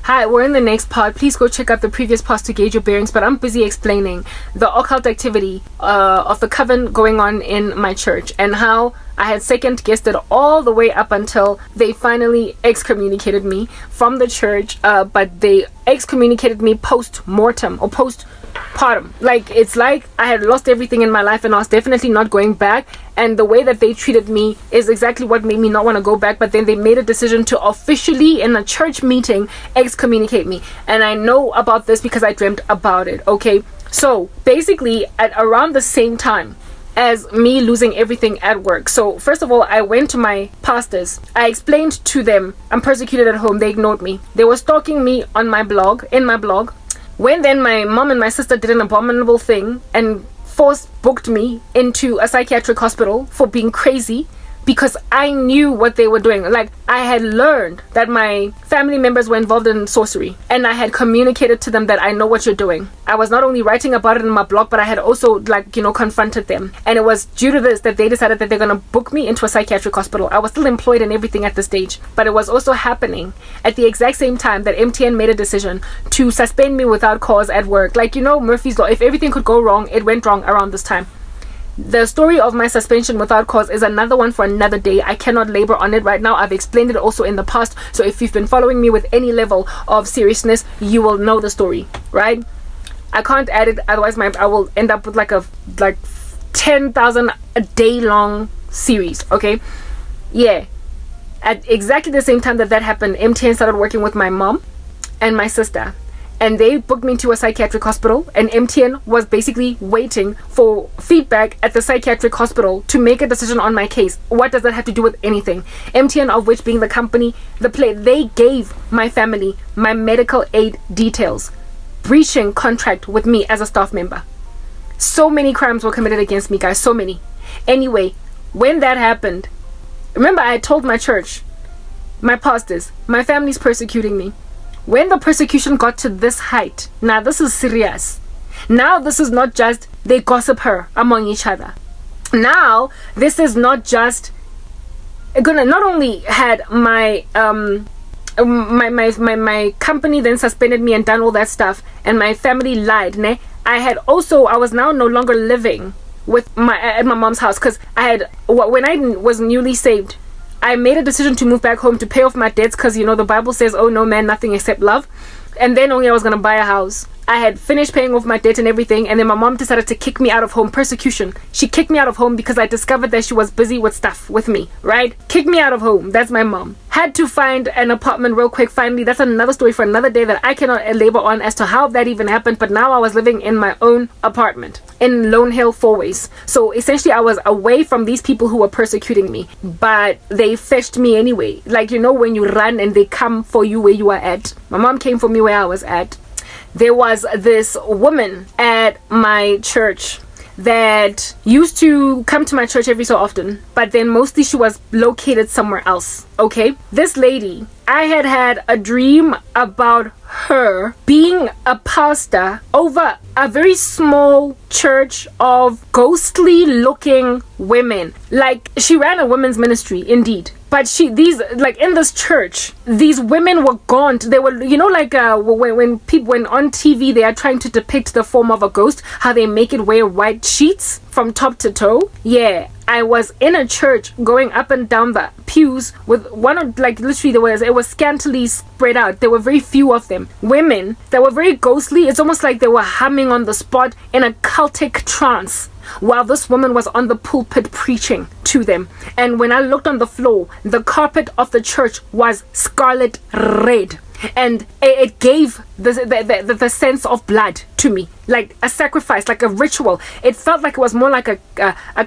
Hi, we're in the next part. Please go check out the previous parts to gauge your bearings, but I'm busy explaining the occult activity of the coven going on in my church and how I had second guessed it all the way up until they finally excommunicated me from the church, but they excommunicated me post-mortem or post-partum. Like, it's like I had lost everything in my life and I was definitely not going back, and the way that they treated me is exactly what made me not want to go back. But then they made a decision to officially, in a church meeting, excommunicate me, and I know about this because I dreamt about it. Okay, so basically at around the same time as me losing everything at work. So first of all, I went to my pastors. I explained to them I'm persecuted at home. They ignored me. They were stalking me on my blog, in my blog. When then my mom and my sister did an abominable thing and booked me into a psychiatric hospital for being crazy, because I knew what they were doing. Like, I had learned that my family members were involved in sorcery, and I had communicated to them that I know what you're doing. I was not only writing about it in my blog, but I had also, confronted them. And it was due to this that they decided that they're going to book me into a psychiatric hospital. I was still employed and everything at the stage, but it was also happening at the exact same time that MTN made a decision to suspend me without cause at work. Murphy's Law. If everything could go wrong, it went wrong around this time. The story of my suspension without cause is another one for another day. I cannot labor on it right now. I've explained it also in the past. So if you've been following me with any level of seriousness, you will know the story, right? I can't add it, otherwise I will end up with like 10,000 a day long series. Okay, yeah. At exactly the same time that happened, MTN started working with my mom and my sister. And they booked me to a psychiatric hospital, and MTN was basically waiting for feedback at the psychiatric hospital to make a decision on my case. What does that have to do with anything? MTN, of which being the company, they gave my family my medical aid details, breaching contract with me as a staff member. So many crimes were committed against me, guys, so many. Anyway, when that happened, remember I told my church, my pastors, my family's persecuting me. When the persecution got to this height, now this is serious. Now this is not just they gossip her among each other. Now this is not just gonna not only had my my company then suspended me and done all that stuff, and my family lied. I was now no longer living with at my mom's house, because when I was newly saved, I made a decision to move back home to pay off my debts, because the Bible says, oh no man, nothing except love. And then only I was going to buy a house. I had finished paying off my debt and everything, and then my mom decided to kick me out of home. Persecution. She kicked me out of home because I discovered that she was busy with stuff with me, right? Kicked me out of home. That's my mom. Had to find an apartment real quick. Finally, that's another story for another day that I cannot labor on as to how that even happened. But now I was living in my own apartment in Lone Hill, Fourways. So essentially I was away from these people who were persecuting me, but they fetched me anyway. When you run and they come for you where you are at. My mom came for me where I was at. There was this woman at my church that used to come to my church every so often, but then mostly she was located somewhere else. Okay, this lady, I had a dream about her being a pastor over a very small church of ghostly looking women. She ran a women's ministry indeed, but in this church, these women were gaunt. They were, when on TV they are trying to depict the form of a ghost, how they make it wear white sheets from top to toe. Yeah, I was in a church going up and down the pews with it was scantily spread out. There were very few of them. Women that were very ghostly. It's almost like they were humming on the spot in a cultic trance while this woman was on the pulpit preaching to them. And when I looked on the floor, the carpet of the church was scarlet red. And it gave the sense of blood to me, like a sacrifice, like a ritual. It felt like it was more like a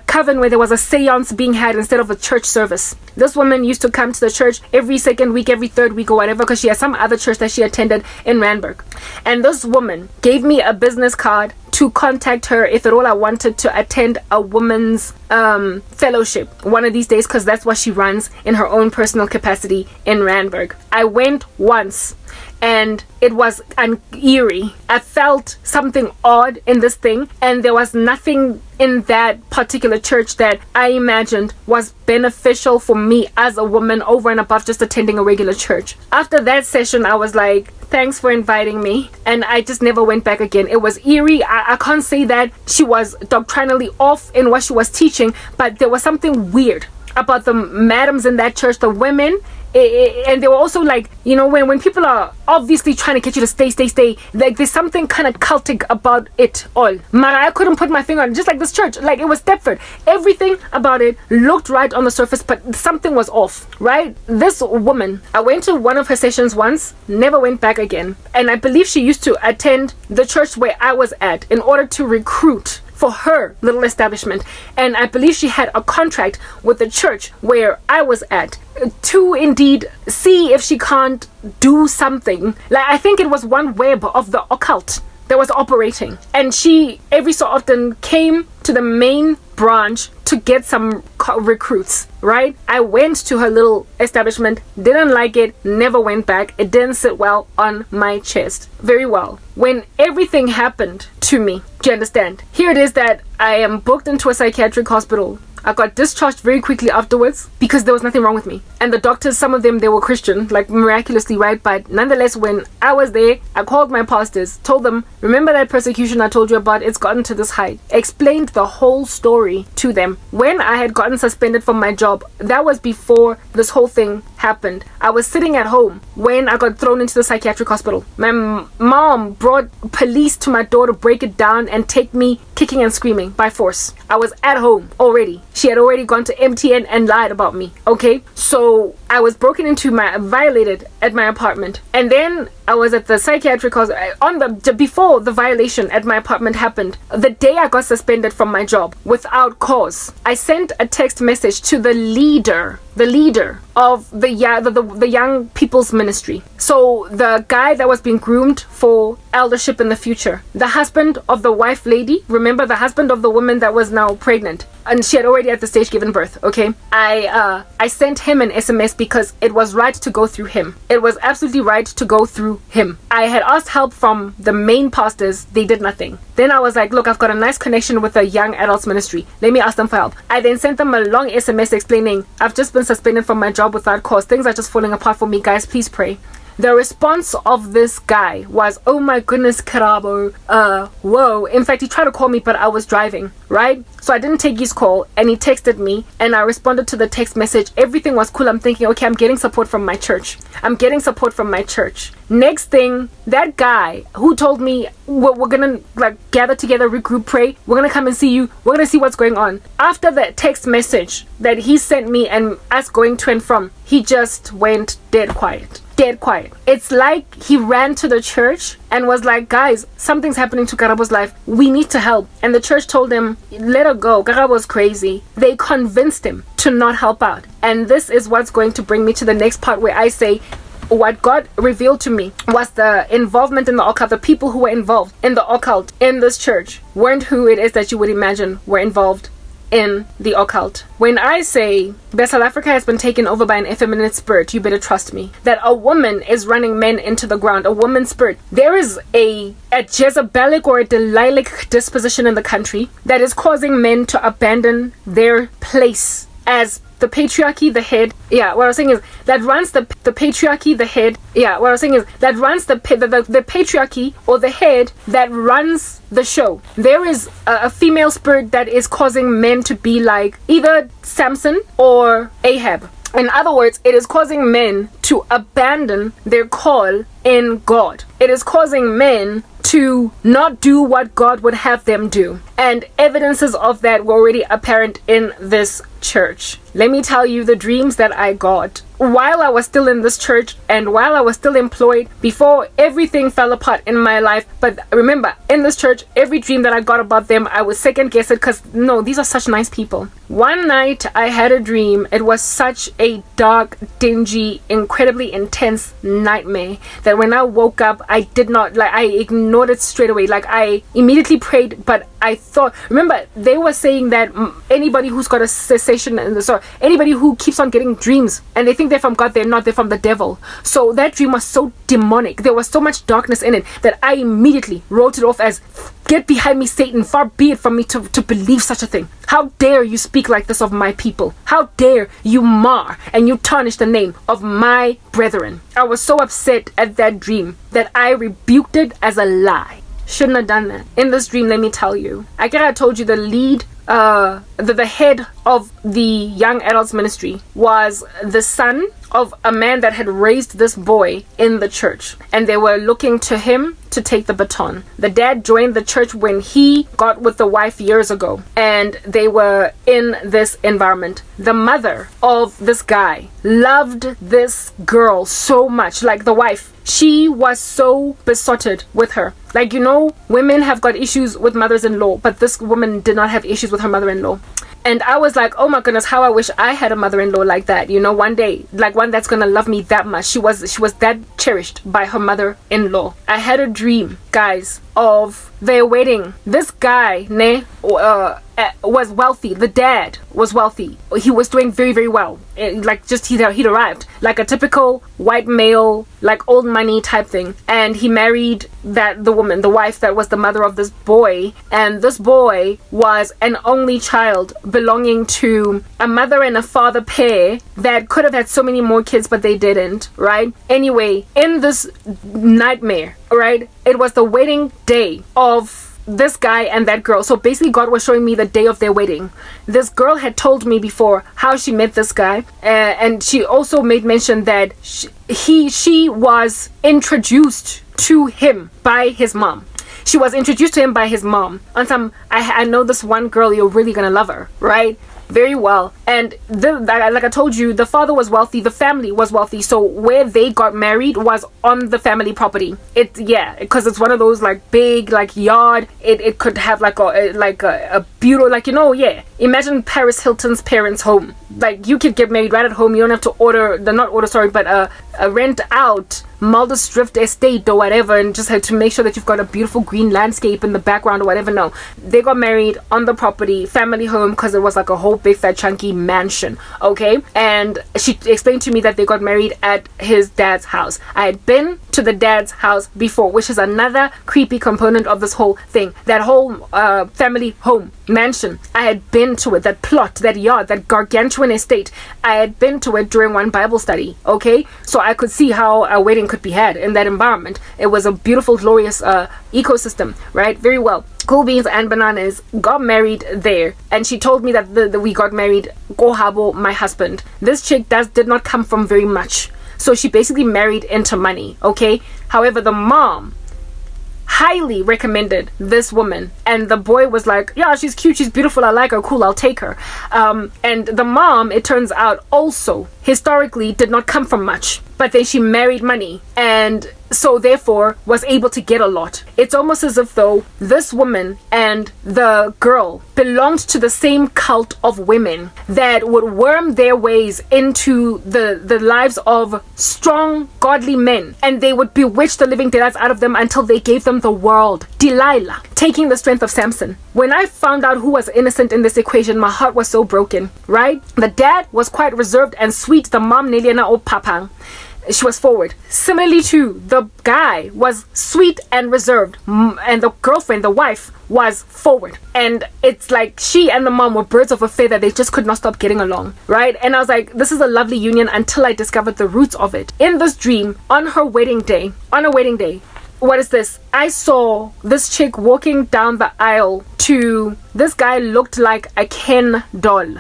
coven where there was a seance being had instead of a church service. This woman used to come to the church every second week, every third week or whatever, because she had some other church that she attended in Randburg. And this woman gave me a business card to contact her if at all I wanted to attend a woman's fellowship one of these days, because that's what she runs in her own personal capacity in Randburg. I went once and it was eerie. I felt something odd in this thing, and there was nothing in that particular church that I imagined was beneficial for me as a woman over and above just attending a regular church. After that session, I was like, thanks for inviting me. And I just never went back again. It was eerie. I can't say that she was doctrinally off in what she was teaching, but there was something weird about the madams in that church, the women. And they were also like, you know, when people are obviously trying to get you to stay, like there's something kind of cultic about it all. Mara, I couldn't put my finger on it, just like this church, like it was Stepford. Everything about it looked right on the surface, but something was off, right? This woman, I went to one of her sessions once, never went back again. And I believe she used to attend the church where I was at in order to recruit for her little establishment, and I believe she had a contract with the church where I was at to indeed see if she can't do something. Like, I think it was one web of the occult that was operating, and she every so often came to the main branch to get some recruits, right? I went to her little establishment, didn't like it, never went back. It didn't sit well on my chest very well. When everything happened to me, do you understand? Here it is that I am booked into a psychiatric hospital. I got discharged very quickly afterwards because there was nothing wrong with me. And the doctors, some of them, they were Christian, like miraculously, right? But nonetheless, when I was there, I called my pastors, told them, remember that persecution I told you about? It's gotten to this height. Explained the whole story to them. When I had gotten suspended from my job, that was before this whole thing happened. I was sitting at home when I got thrown into the psychiatric hospital. My mom brought police to my door to break it down and take me kicking and screaming by force. I was at home already. She had already gone to MTN and lied about me. Okay, so I was broken into, violated at my apartment, and then I was at the psychiatric hospital before the violation at my apartment happened. The day I got suspended from my job without cause, I sent a text message to the leader of the young people's ministry. So the guy that was being groomed for eldership in the future, the husband of the wife lady, remember the husband of the woman that was now pregnant, and she had already at the stage given birth. Okay, I sent him an SMS because it was right to go through him. It was absolutely right to go through him. I had asked help from the main pastors. They did nothing. Then I was like, look, I've got a nice connection with the young adults ministry. Let me ask them for help. I then sent them a long SMS explaining, I've just been suspended from my job without cause. Things are just falling apart for me. Guys, please pray. The response of this guy was, oh my goodness, Karabo, whoa. In fact, he tried to call me, but I was driving, right? So I didn't take his call, and he texted me, and I responded to the text message. Everything was cool. I'm thinking, okay, I'm getting support from my church. Next thing, that guy who told me, we're gonna gather together, regroup, pray, we're gonna come and see you, we're gonna see what's going on. After that text message that he sent me and us going to and from, he just went dead quiet. It's like he ran to the church and was like, guys, something's happening to Karabo's life. We need to help. And the church told him, let her go. Karabo's crazy. They convinced him to not help out. And this is what's going to bring me to the next part where I say, what God revealed to me was the involvement in the occult. The people who were involved in the occult in this church weren't who it is that you would imagine were involved in the occult. When I say that South Africa has been taken over by an effeminate spirit, you better trust me. That a woman is running men into the ground, a woman's spirit. There is a Jezebelic or a Delilic disposition in the country that is causing men to abandon their place as the patriarchy, the head. Yeah, what I was saying is that runs the patriarchy, the head. Yeah, what I was saying is that runs the patriarchy or the head that runs the show. There is a female spirit that is causing men to be like either Samson or Ahab. In other words, it is causing men to abandon their call in God. It is causing men to not do what God would have them do. And evidences of that were already apparent in this church. Let me tell you the dreams that I got while I was still in this church and while I was still employed, before everything fell apart in my life. But remember, in this church, every dream that I got about them, I would second guess it because no, these are such nice people. One night I had a dream. It was such a dark, dingy, incredibly intense nightmare that when I woke up, I did not, I ignored it straight away. I immediately prayed, but I thought, remember, they were saying that anybody who's got a cessation in the soul, anybody who keeps on getting dreams and they think they're from God, they're not, they're from the devil. So that dream was so demonic. There was so much darkness in it that I immediately wrote it off as, get behind me, Satan. Far be it from me to believe such a thing. How dare you speak like this of my people? How dare you mar and you tarnish the name of my brethren? I was so upset at that dream that I rebuked it as a lie. Shouldn't have done that. In this dream, let me tell you, I told you the lead, the head of the young adults ministry was the son of a man that had raised this boy in the church, and they were looking to him to take the baton. The dad joined the church when he got with the wife years ago, and they were in this environment. The mother of this guy loved this girl so much, like the wife. She was so besotted with her. Like, you know, women have got issues with mothers-in-law, but this woman did not have issues with her mother-in-law. And I was like, oh my goodness, how I wish I had a mother-in-law like that, you know, one day, like one that's gonna love me that much. She was that cherished by her mother-in-law. I had a dream, guys, of their wedding. This guy was wealthy. The dad was wealthy. He was doing very, very well. He'd arrived like a typical white male, like old money type thing. And he married the wife that was the mother of this boy. And this boy was an only child belonging to a mother and a father pair that could have had so many more kids, but they didn't, right? Anyway, in this nightmare, right, it was the wedding day of this guy and that girl. So basically God was showing me the day of their wedding. This girl had told me before how she met this guy, and she also made mention that she was introduced to him by his mom. She was introduced to him by his mom on some, I know this one girl, you're really gonna love her, right? Very well. And like I told you, the father was wealthy, the family was wealthy, so where they got married was on the family property. Because it's one of those like big like yard. It could have like a beautiful, like, you know, imagine Paris Hilton's parents' home. Like, you could get married right at home. You don't have to rent out Mulder's Drift Estate or whatever, and just had to make sure that you've got a beautiful green landscape in the background or whatever. No, they got married on the property, family home, because it was like a whole big fat chunky mansion. Okay, and she explained to me that they got married at his dad's house. I had been to the dad's house before, which is another creepy component of this whole thing. That whole family home mansion, I had been to it. That plot, that yard, that gargantuan estate, I had been to it during one Bible study. Okay, so I could see how a wedding could be had in that environment. It was a beautiful, glorious ecosystem, right? Very well. Cool beans and bananas. Got married there, and she told me that we got married Kohabo, my husband. This chick did not come from very much, so she basically married into money. Okay, however, the mom highly recommended this woman, and the boy was like, yeah, she's cute, she's beautiful, I like her, cool, I'll take her. And the mom, it turns out, also historically did not come from much, but then she married money, and so therefore was able to get a lot. It's almost as if though this woman and the girl belonged to the same cult of women that would worm their ways into the lives of strong, godly men, and they would bewitch the living daylights out of them until they gave them the world. Delilah taking the strength of Samson. When I found out who was innocent in this equation, my heart was so broken, right? The dad was quite reserved and sweet. The mom, Neliana O Papang, she was forward. Similarly to the guy was sweet and reserved, and the girlfriend, the wife, was forward. And it's like she and the mom were birds of a feather. They just could not stop getting along, right? And I was like, this is a lovely union, until I discovered the roots of it. In this dream, on her wedding day, what is this? I saw this chick walking down the aisle to this guy, looked like a Ken doll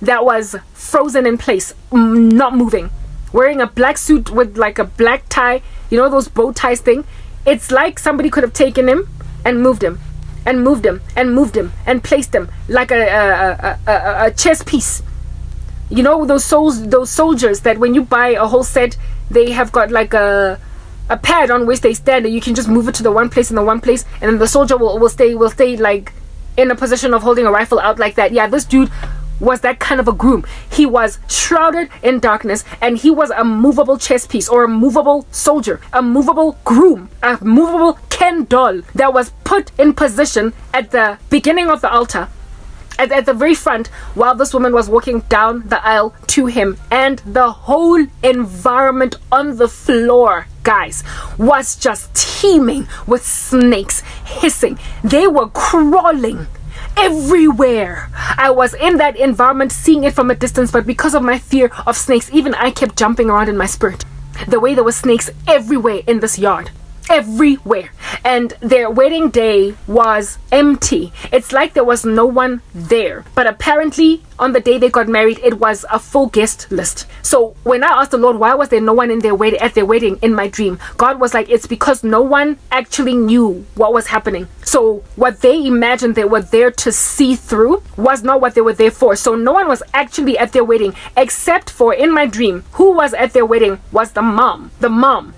that was frozen in place, not moving, wearing a black suit with like a black tie, you know, those bow ties thing. It's like somebody could have taken him and moved him and moved him and moved him and placed him like a chess piece. You know, those soldiers that when you buy a whole set, they have got like a pad on which they stand, and you can just move it to the one place and the one place, and then the soldier will stay like in a position of holding a rifle out like that. Yeah, this dude was that kind of a groom. He was shrouded in darkness, and he was a movable chess piece, or a movable soldier, a movable groom, a movable Ken Ken doll that was put in position at the beginning of the altar, at the very front, while this woman was walking down the aisle to him. And the whole environment on the floor, guys, was just teeming with snakes hissing. They were crawling everywhere. I was in that environment seeing it from a distance, but because of my fear of snakes, even I kept jumping around in my spirit. The way there were snakes everywhere in this yard. Everywhere. And their wedding day was empty. It's like there was no one there. But apparently on the day they got married, it was a full guest list. So when I asked the Lord, why was there no one at their wedding in my dream, God was like, it's because no one actually knew what was happening. So what they imagined they were there to see through was not what they were there for. So no one was actually at their wedding, except for, in my dream, who was at their wedding was the mom. The mom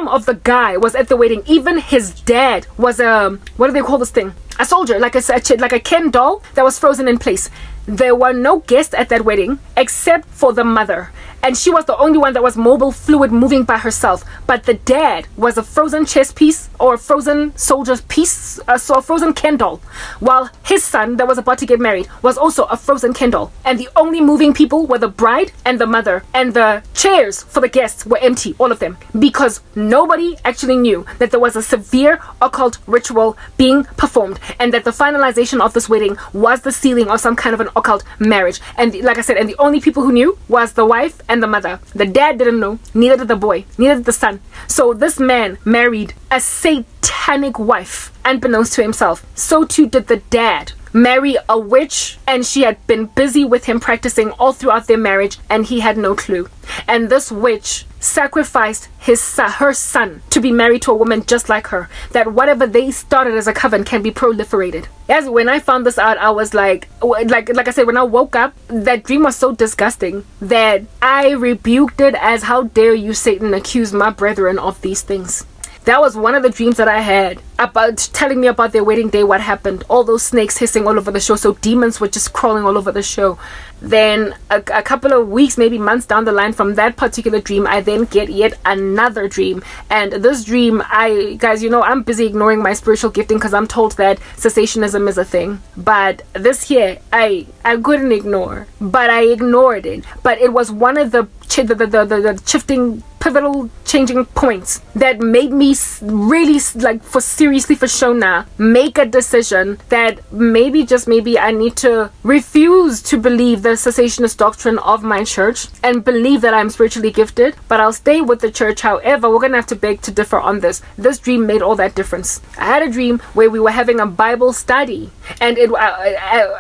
of the guy was at the wedding. Even his dad was what do they call this thing? A soldier, like a Ken doll that was frozen in place. There were no guests at that wedding except for the mother, and she was the only one that was mobile, fluid, moving by herself. But the dad was a frozen chess piece, or a frozen soldier's piece, so a frozen Ken doll, while his son that was about to get married was also a frozen Ken doll. And the only moving people were the bride and the mother, and the chairs for the guests were empty, all of them, because nobody actually knew that there was a severe occult ritual being performed, and that the finalization of this wedding was the sealing of some kind of an occult marriage. And like I said, and the only people who knew was the wife and the mother. The dad didn't know, neither did the boy, neither did the son. So this man married a satanic wife, unbeknownst to himself. So too did the dad marry a witch, and she had been busy with him practicing all throughout their marriage, and he had no clue. And this witch sacrificed her son to be married to a woman just like her, that whatever they started as a coven can be proliferated. As when I found this out, I was like I said, when I woke up, that dream was so disgusting that I rebuked it as, how dare you, Satan, accuse my brethren of these things. That was one of the dreams that I had, about telling me about their wedding day, what happened, all those snakes hissing all over the show. So demons were just crawling all over the show. Then a couple of weeks, maybe months down the line from that particular dream, I then get yet another dream. And this dream, guys, I'm busy ignoring my spiritual gifting because I'm told that cessationism is a thing. But this here, I couldn't ignore, but I ignored it. But it was one of the shifting, pivotal, changing points that made me really, for show now, make a decision that maybe, just maybe, I need to refuse to believe the cessationist doctrine of my church and believe that I'm spiritually gifted, but I'll stay with the church. However, we're gonna have to beg to differ on this. This dream made all that difference. I had a dream where we were having a Bible study, and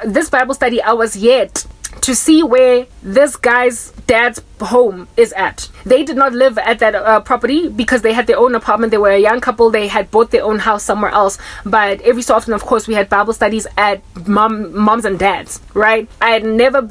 this Bible study, I was yet to see where this guy's dad's home is at. They did not live at that property because they had their own apartment. They were a young couple. They had bought their own house somewhere else. But every so often, of course, we had Bible studies at moms and dads, right? I'd only ever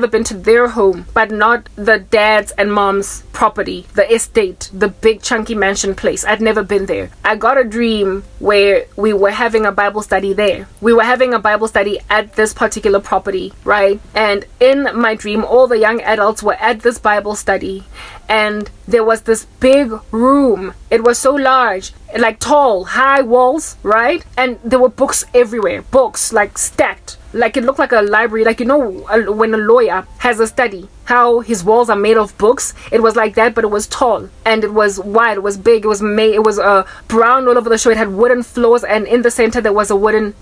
been to their home, but not the dad's and mom's property, the estate, the big chunky mansion place. I'd never been there. I got a dream where we were having a Bible study there. We were having a Bible study at this particular property, right? And in my dream, all the young adults were at this Bible study, and there was this big room. It was so large, like tall, high walls, right? And there were books everywhere, books like stacked. Like it looked like a library, like when a lawyer has a study, how his walls are made of books. It was like that, but it was tall and it was wide, it was big, it was brown all over the show. It had wooden floors, and in the center there was a wooden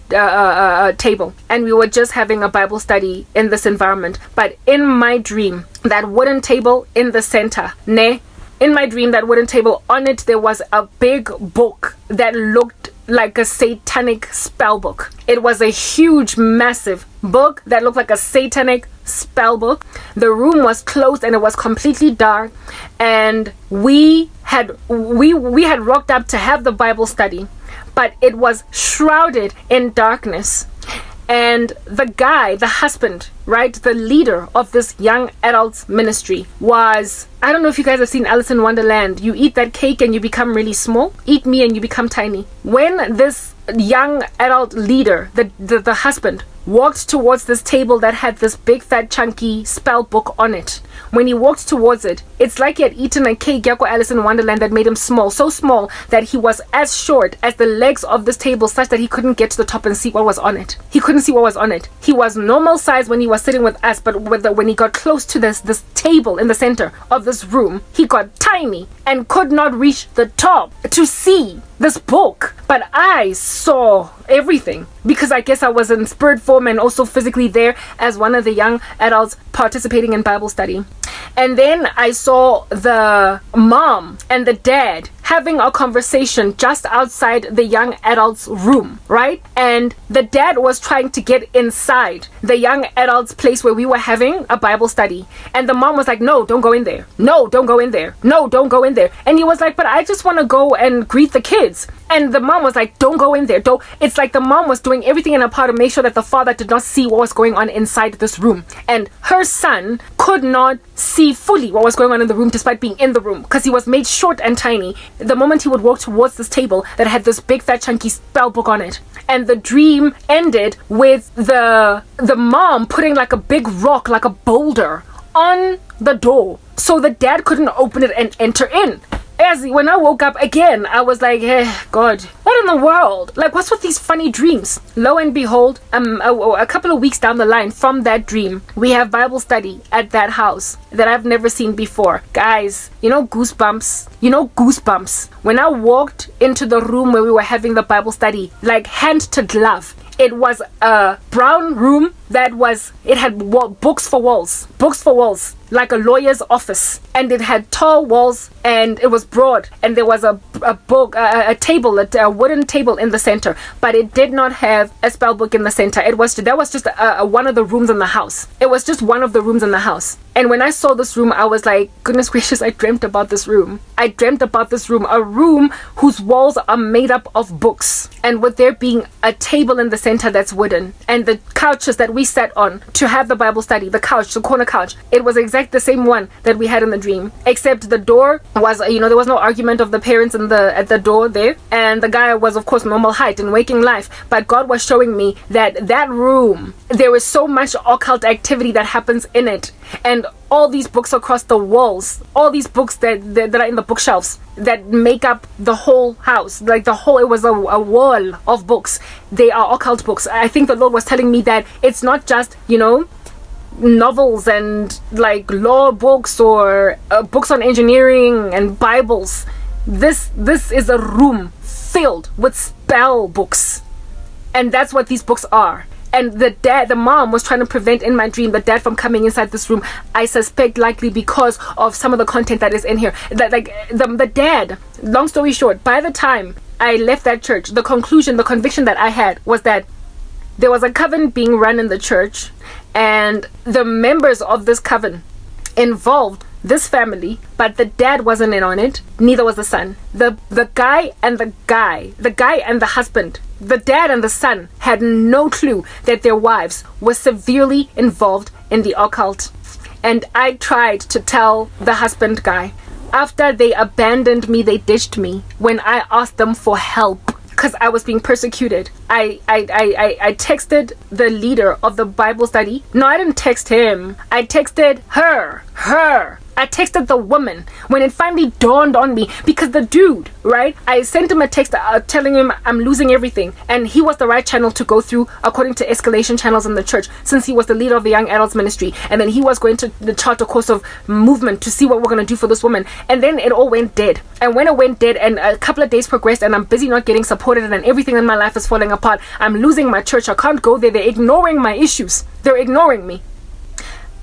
table, and we were just having a Bible study in this environment. But in my dream, that wooden table in the center, in my dream, that wooden table, on it there was a big book that looked like a satanic spell book. It was a huge, massive book that looked like a satanic spell book. The room was closed and it was completely dark, and we had rocked up to have the Bible study, but it was shrouded in darkness. And the guy, the husband, right, the leader of this young adults ministry was, I don't know if you guys have seen Alice in Wonderland. You eat that cake and you become really small. Eat me and you become tiny. When this young adult leader, the husband, walked towards this table that had this big fat chunky spell book on it. When he walked towards it, it's like he had eaten a cake Yako Alice in Wonderland that made him small, so small that he was as short as the legs of this table, such that he couldn't get to the top and see what was on it. He couldn't see what was on it. He was normal size when he was sitting with us, but when he got close to this table in the center of this room, he got tiny and could not reach the top to see this book. But I saw everything, because I guess I was in spirit form and also physically there as one of the young adults participating in Bible study. And then I saw the mom and the dad having a conversation just outside the young adult's room, right? And the dad was trying to get inside the young adult's place where we were having a Bible study. And the mom was like, no, don't go in there. No, don't go in there. No, don't go in there. And he was like, but I just want to go and greet the kids. And the mom was like, don't go in there. Don't. It's like the mom was doing everything in her power to make sure that the father did not see what was going on inside this room. And her son could not see fully what was going on in the room despite being in the room, because he was made short and tiny the moment he would walk towards this table that had this big fat chunky spell book on it. And the dream ended with the mom putting like a big rock, like a boulder, on the door so the dad couldn't open it and enter in. When I woke up again, I was like, hey, God, what in the world? Like, what's with these funny dreams? Lo and behold, a couple of weeks down the line from that dream, we have Bible study at that house that I've never seen before. Guys, you know goosebumps? You know goosebumps? When I walked into the room where we were having the Bible study, like hand to glove, it was a brown room it had books for walls, like a lawyer's office, and it had tall walls, and it was broad, and there was a table, a wooden table in the center, but it did not have a spell book in the center. That was just one of the rooms in the house. It was just one of the rooms in the house. And when I saw this room, I was like, goodness gracious, I dreamt about this room. A room whose walls are made up of books, and with there being a table in the center that's wooden, and the couches that we sat on to have the Bible study, the corner couch, it was exactly the same one that we had in the dream, except the door was, there was no argument of the parents at the door there, and the guy was of course normal height in waking life. But God was showing me that room, there was so much occult activity that happens in it, and all these books across the walls, all these books that are in the bookshelves that make up the whole house, it was a wall of books. They are occult books. I think the Lord was telling me that it's not just, novels and like law books or books on engineering and Bibles. This is a room filled with spell books, and that's what these books are. And the mom was trying to prevent in my dream the dad from coming inside this room. I suspect likely because of some of the content that is in here. The dad, long story short, by the time I left that church, the conviction that I had was that there was a coven being run in the church, and the members of this coven involved this family, but the dad wasn't in on it, neither was the son. The guy and the husband, the dad and the son, had no clue that their wives were severely involved in the occult. And I tried to tell the husband guy. After they abandoned me, they ditched me when I asked them for help because I was being persecuted. I texted the leader of the Bible study. No, I didn't text him. I texted her. I texted the woman when it finally dawned on me, because the dude, right? I sent him a text telling him I'm losing everything, and he was the right channel to go through according to escalation channels in the church, since he was the leader of the young adults ministry, and then he was going to chart a course of movement to see what we're going to do for this woman. And then it all went dead, and when it went dead and a couple of days progressed and I'm busy not getting supported and everything in my life is falling apart, I'm losing my church, I can't go there, they're ignoring my issues, they're ignoring me.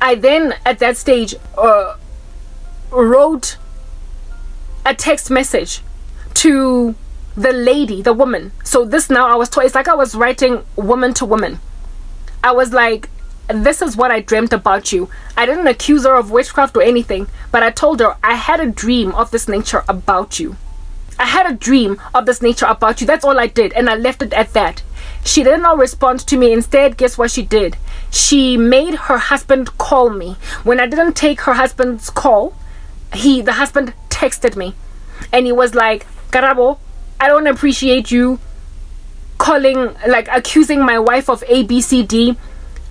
I then at that stage wrote a text message to the lady, the woman. So this now I was told, it's like I was writing woman to woman. I was like, this is what I dreamt about you. I didn't accuse her of witchcraft or anything, but I told her I had a dream of this nature about you. I had a dream of this nature about you. That's all I did, and I left it at that. She did not respond to me. Instead, guess what she did? She made her husband call me. When I didn't take her husband's call, the husband texted me, and he was like, Karabo, I don't appreciate you accusing my wife of ABCD.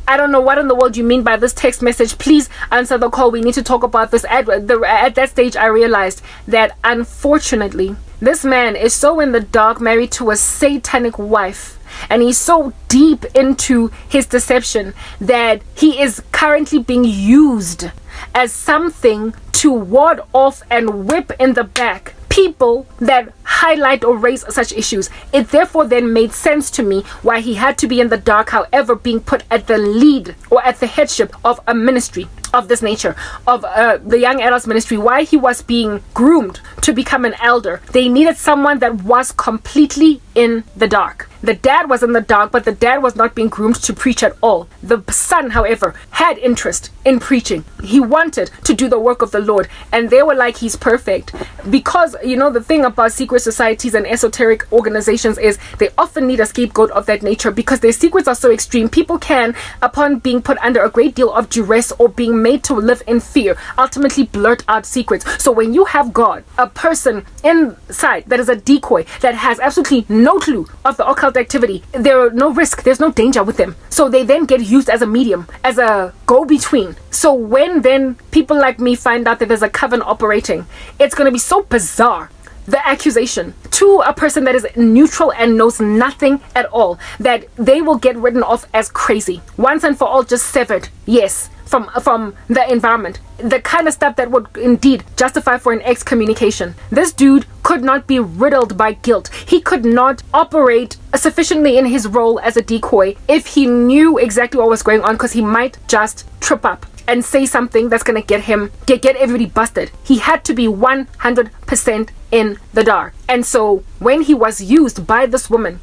I don't know what in the world you mean by this text message. Please answer the call. We need to talk about this. At that stage, I realized that unfortunately, this man is so in the dark, married to a satanic wife, and he's so deep into his deception that he is currently being used as something to ward off and whip in the back people that highlight or raise such issues. It therefore then made sense to me why he had to be in the dark, however, being put at the lead or at the headship of a ministry of this nature, of the young adults ministry, why he was being groomed to become an elder. They needed someone that was completely in the dark. The dad was in the dark, but the dad was not being groomed to preach at all. The son, however, had interest in preaching. He wanted to do the work of the Lord, and they were like, he's perfect. Because, the thing about secret societies and esoteric organizations is they often need a scapegoat of that nature because their secrets are so extreme. People can, upon being put under a great deal of duress or being made to live in fear, ultimately blurt out secrets. So when you have God, a person inside that is a decoy, that has absolutely no clue of the occult activity, there are no risk, there's no danger with them. So they then get used as a medium, as a go-between. So when then people like me find out that there's a coven operating, it's going to be so bizarre, the accusation to a person that is neutral and knows nothing at all, that they will get written off as crazy, once and for all, just severed, yes, from the environment. The kind of stuff that would indeed justify for an excommunication. This dude could not be riddled by guilt. He could not operate sufficiently in his role as a decoy if he knew exactly what was going on, because he might just trip up and say something that's going to get everybody busted. He had to be 100% in the dark. And so when he was used by this woman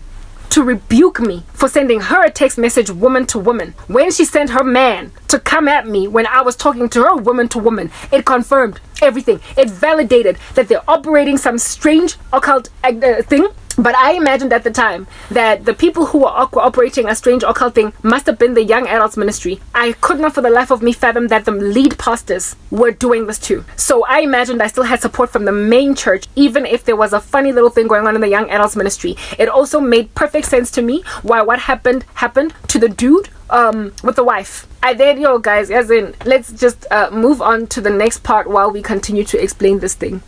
to rebuke me for sending her a text message woman to woman, when she sent her man to come at me when I was talking to her woman to woman, it confirmed everything. It validated that they're operating some strange occult thing. But I imagined at the time that the people who were operating a strange occult thing must have been the young adults ministry. I could not for the life of me fathom that the lead pastors were doing this too. So I imagined I still had support from the main church, even if there was a funny little thing going on in the young adults ministry. It also made perfect sense to me why what happened to the dude with the wife. Guys, as in, let's just move on to the next part while we continue to explain this thing.